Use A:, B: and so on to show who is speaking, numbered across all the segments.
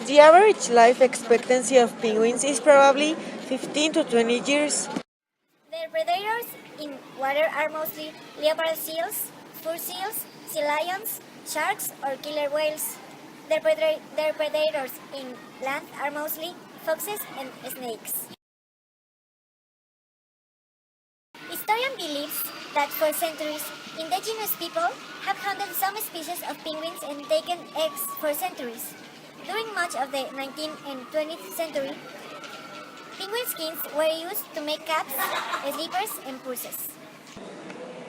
A: The average life expectancy of penguins is probably 15 to 20 years.
B: Their predators in water are mostly leopard seals, fur seals, sea lions, sharks, or killer whales. Their predators in land are mostly foxes and snakes. Historian believes that for centuries, indigenous people have hunted some species of penguins and taken eggs for centuries. During much of the 19th and 20th century, penguin skins were used to make caps, slippers, and purses.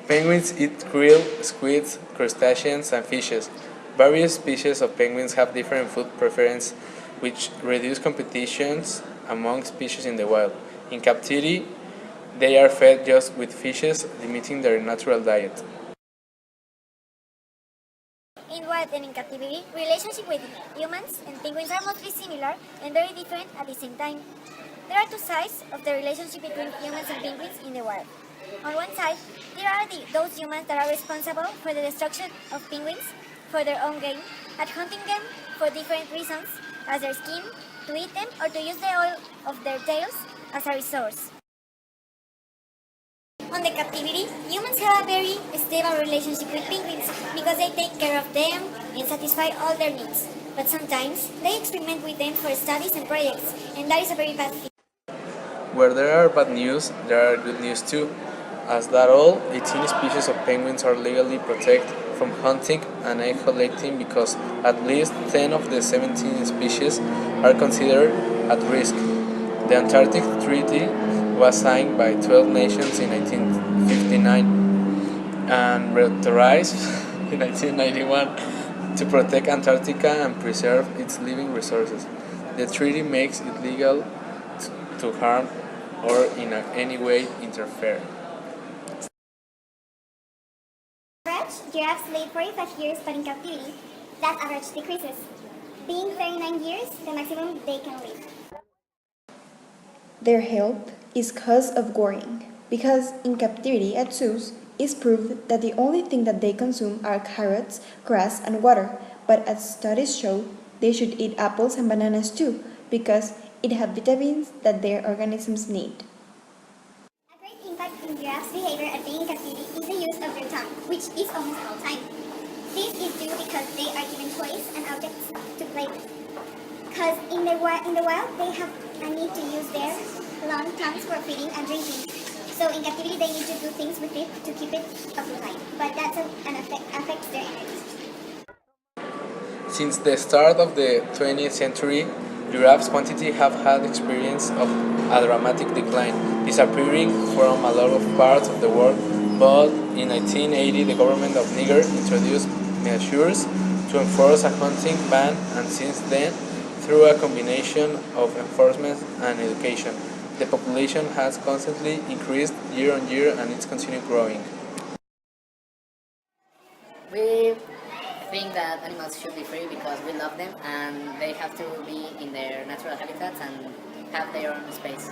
C: Penguins eat krill, squids, crustaceans, and fishes. Various species of penguins have different food preferences, which reduce competitions among species in the wild. In captivity, they are fed just with fishes, limiting their natural diet.
B: In wild and in captivity, relationship with humans and penguins are mostly similar and very different at the same time. There are two sides of the relationship between humans and penguins in the wild. On one side, there are those humans that are responsible for the destruction of penguins for their own gain, at hunting them for different reasons, as their skin, to eat them, or to use the oil of their tails as a resource. On the captivity, humans have a very stable relationship with penguins because they take care of them and satisfy all their needs. But sometimes they experiment with them for studies and projects, and that is a very bad thing.
C: Where there are bad news, there are good news too, as that all 18 species of penguins are legally protected from hunting and egg collecting because at least 10 of the 17 species are considered at risk. The Antarctic Treaty was signed by 12 nations in 1959 and reauthorized in 1991 to protect Antarctica and preserve its living resources. The treaty makes it legal to harm or in any way interfere.
B: Average, giraffes live 45 years, but in captivity, that average decreases, being 39 years the maximum they can live.
D: Their health is cause of worrying, because in captivity at zoos, it's proved that the only thing that they consume are carrots, grass, and water, but as studies show, they should eat apples and bananas too, because it has vitamins that their organisms need.
B: A great impact in giraffes' behavior at being in captivity is the use of their tongue, which is almost all time. This is due because they are given toys and objects to play with. Because in the wild, they have a need to use their long tongues for feeding and drinking. So in captivity, they need to do things with it to keep it occupied. But that affects their energy.
C: Since the start of the 20th century, giraffes' quantity have had experience of a dramatic decline, disappearing from a lot of parts of the world, but in 1980 the government of Niger introduced measures to enforce a hunting ban, and since then, through a combination of enforcement and education, the population has constantly increased year on year and it's continuing growing.
E: We think that animals should be free because we love them and they have to be in their natural habitats and have their own space.